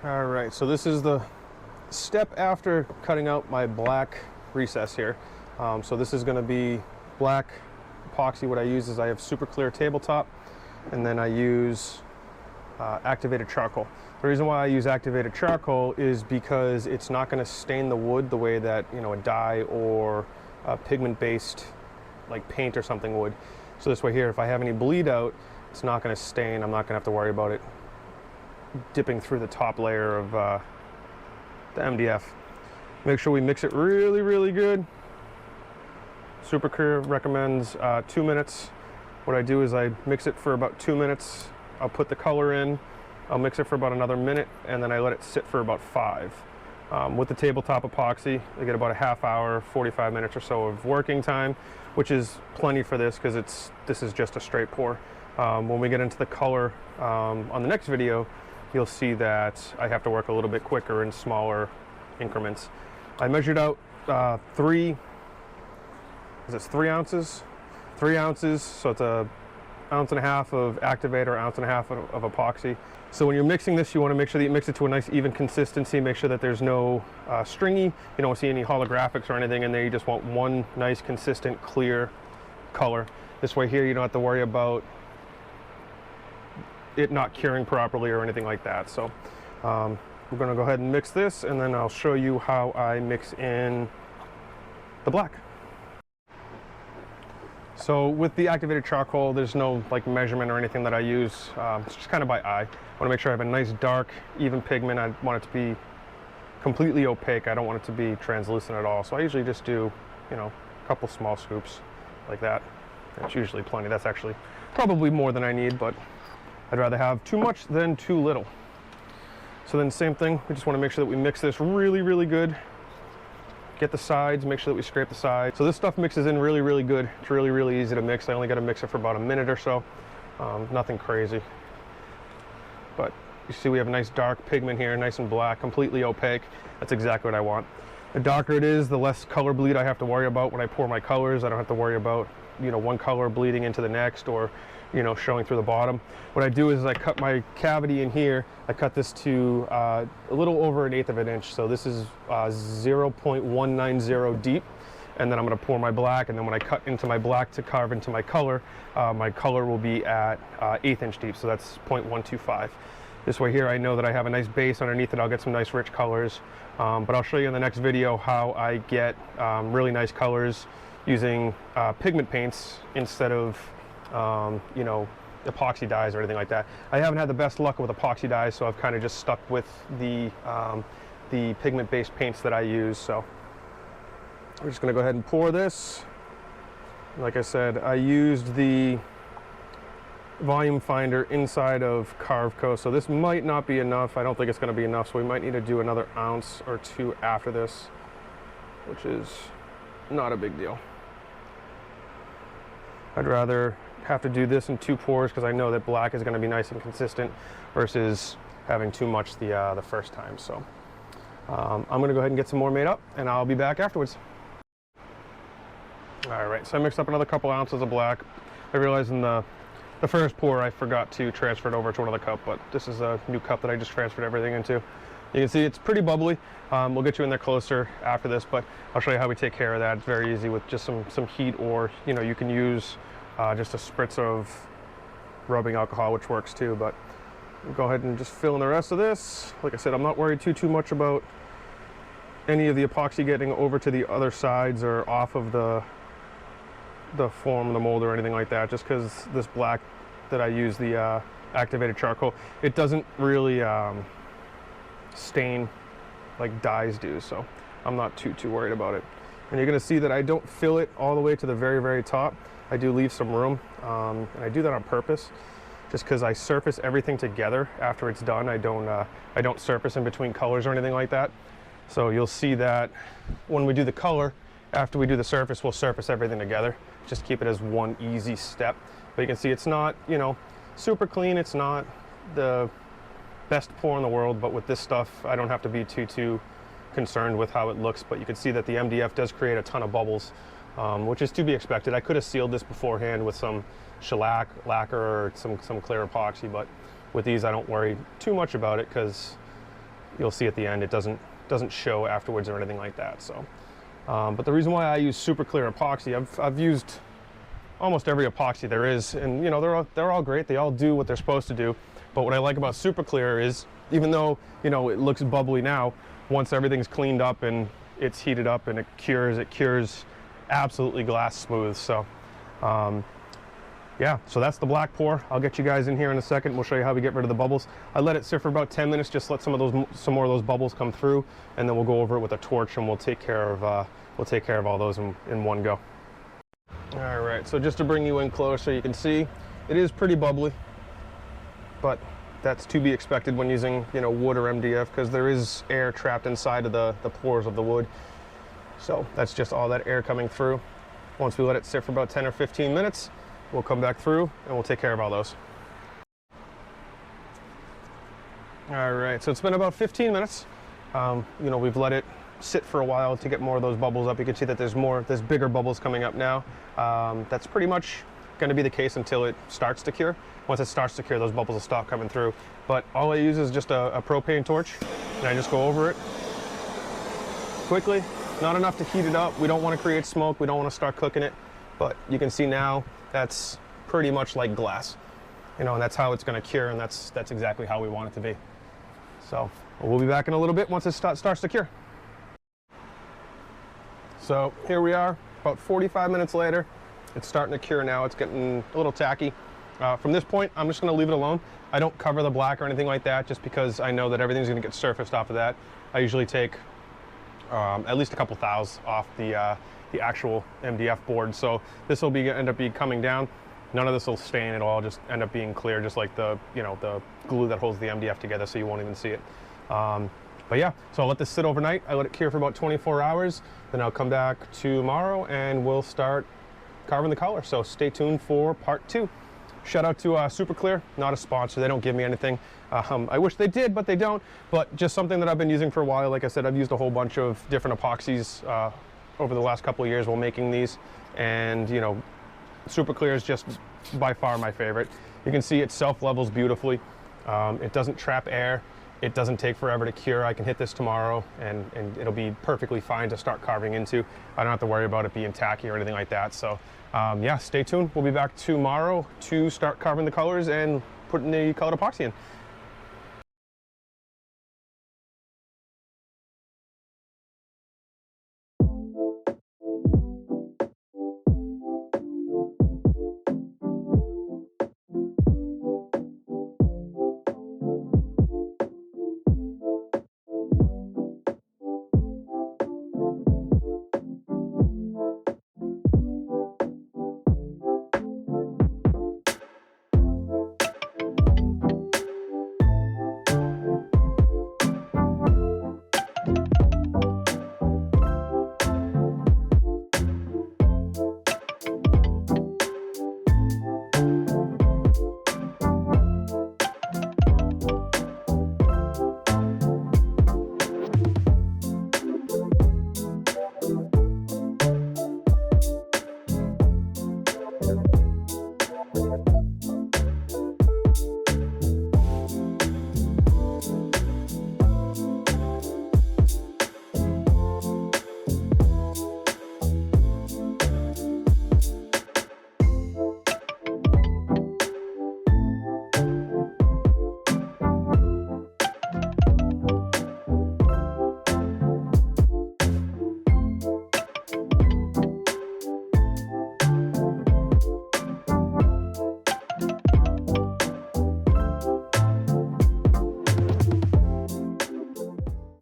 All right, so this is the step after cutting out my black recess here. So this is going to be black epoxy. What I use is I have super clear tabletop, and then I use activated charcoal. The reason why I use activated charcoal is because it's not going to stain the wood the way that, you know, a dye or a pigment-based like paint or something would. So this way here, if I have any bleed out, it's not going to stain. I'm not going to have to worry about it dipping through the top layer of the MDF. Make sure we mix it really, really good. Super Clear recommends 2 minutes. What I do is I mix it for about 2 minutes. I'll put the color in. I'll mix it for about another minute, and then I let it sit for about 5. With the tabletop epoxy, I get about a half hour, 45 minutes or so of working time, which is plenty for this because this is just a straight pour. When we get into the color on the next video, you'll see that I have to work a little bit quicker in smaller increments. I measured out 3 ounces? 3 ounces, so it's a 1.5 ounces of activator, 1.5 ounces of epoxy. So when you're mixing this, you want to make sure that you mix it to a nice even consistency. Make sure that there's no stringy. You don't see any holographics or anything in there. You just want one nice, consistent, clear color. This way here, you don't have to worry about it not curing properly or anything like that. So we're going to go ahead and mix this, and then I'll show you how I mix in the black. So with the activated charcoal, there's no like measurement or anything that I use. It's just kind of by eye. I want to make sure I have a nice dark, even pigment. I want it to be completely opaque. I don't want it to be translucent at all. So I usually just do, you know, a couple small scoops like that. That's usually plenty. That's actually probably more than I need, but I'd rather have too much than too little. So then same thing, we just want to make sure that we mix this really, really good. Get the sides, make sure that we scrape the sides. So this stuff mixes in really, really good. It's really, really easy to mix. I only got to mix it for about a minute or so. Nothing crazy. But you see we have a nice dark pigment here, nice and black, completely opaque. That's exactly what I want. The darker it is, the less color bleed I have to worry about when I pour my colors. I don't have to worry about, you know, one color bleeding into the next or, you know, showing through the bottom. What I do is I cut my cavity in here. I cut this to a little over 1/8 of an inch. So this is 0.190 deep. And then I'm going to pour my black. And then when I cut into my black to carve into my color will be at 1/8 inch deep. So that's 0.125. This way here, I know that I have a nice base underneath it. I'll get some nice rich colors. But I'll show you in the next video how I get really nice colors using pigment paints instead of you know, epoxy dyes or anything like that. I haven't had the best luck with epoxy dyes, so I've kind of just stuck with the pigment-based paints that I use. So we're just going to go ahead and pour this. Like I said, I used the volume finder inside of Carveco, so this might not be enough. I don't think it's going to be enough, so we might need to do another 1 ounce or 2 after this, which is not a big deal. I'd rather have to do this in 2 pours because I know that black is going to be nice and consistent versus having too much the first time. So I'm going to go ahead and get some more made up, and I'll be back afterwards. All right, so I mixed up another couple ounces of black. I realized in the first pour I forgot to transfer it over to another cup, but this is a new cup that I just transferred everything into. You can see it's pretty bubbly. We'll get you in there closer after this, but I'll show you how we take care of that. It's very easy with just some heat, or you know, you can use just a spritz of rubbing alcohol, which works too. But we'll go ahead and just fill in the rest of this. Like I said, I'm not worried too much about any of the epoxy getting over to the other sides or off of the form, the mold, or anything like that, just because this black that I use, the activated charcoal, it doesn't really stain like dyes do, so I'm not too worried about it. And you're going to see that I don't fill it all the way to the very, very top. I do leave some room, and I do that on purpose, just because I surface everything together after it's done. I don't surface in between colors or anything like that. So you'll see that when we do the color, after we do the surface, we'll surface everything together. Just keep it as one easy step. But you can see it's not, you know, super clean. It's not the best pour in the world, but with this stuff, I don't have to be too concerned with how it looks. But you can see that the MDF does create a ton of bubbles, which is to be expected. I could have sealed this beforehand with some shellac lacquer or some clear epoxy, but with these I don't worry too much about it because you'll see at the end it doesn't show afterwards or anything like that. So, but the reason why I use super clear epoxy, I've used almost every epoxy there is, and you know, they're all great. They all do what they're supposed to do. But what I like about super clear is, even though, you know, it looks bubbly now, once everything's cleaned up and it's heated up and it cures absolutely glass smooth. So yeah, so that's the black pour. I'll get you guys in here in a second. We'll show you how we get rid of the bubbles. I let it sit for about 10 minutes, just let some more of those bubbles come through, and then we'll go over it with a torch and we'll take care of all those in one go. All right, so just to bring you in close so you can see, it is pretty bubbly, but that's to be expected when using, you know, wood or MDF, because there is air trapped inside of the pores of the wood. So that's just all that air coming through. Once we let it sit for about 10 or 15 minutes, we'll come back through and we'll take care of all those. All right, so it's been about 15 minutes. You know, we've let it sit for a while to get more of those bubbles up. You can see that there's bigger bubbles coming up now. That's pretty much going to be the case until it starts to cure. Once it starts to cure, those bubbles will stop coming through. But all I use is just a propane torch, and I just go over it quickly. Not enough to heat it up. We don't want to create smoke. We don't want to start cooking it. But you can see now that's pretty much like glass, you know, and that's how it's going to cure, and that's exactly how we want it to be. So we'll be back in a little bit once it starts to cure. So here we are, about 45 minutes later. It's starting to cure now. It's getting a little tacky. From this point, I'm just going to leave it alone. I don't cover the black or anything like that, just because I know that everything's going to get surfaced off of that. I usually take at least a couple thous off the actual MDF board. So this will end up coming down. None of this will stain at all. Just end up being clear, just like the glue that holds the MDF together, so you won't even see it. But yeah, so I'll let this sit overnight. I let it cure for about 24 hours. Then I'll come back tomorrow and we'll start carving the color. So stay tuned for part 2. Shout out to Super Clear, not a sponsor. They don't give me anything. I wish they did, but they don't. But just something that I've been using for a while. Like I said, I've used a whole bunch of different epoxies over the last couple of years while making these. And you know, Super Clear is just by far my favorite. You can see it self-levels beautifully. It doesn't trap air. It doesn't take forever to cure. I can hit this tomorrow and it'll be perfectly fine to start carving into. I don't have to worry about it being tacky or anything like that. So yeah, stay tuned. We'll be back tomorrow to start carving the colors and putting the colored epoxy in.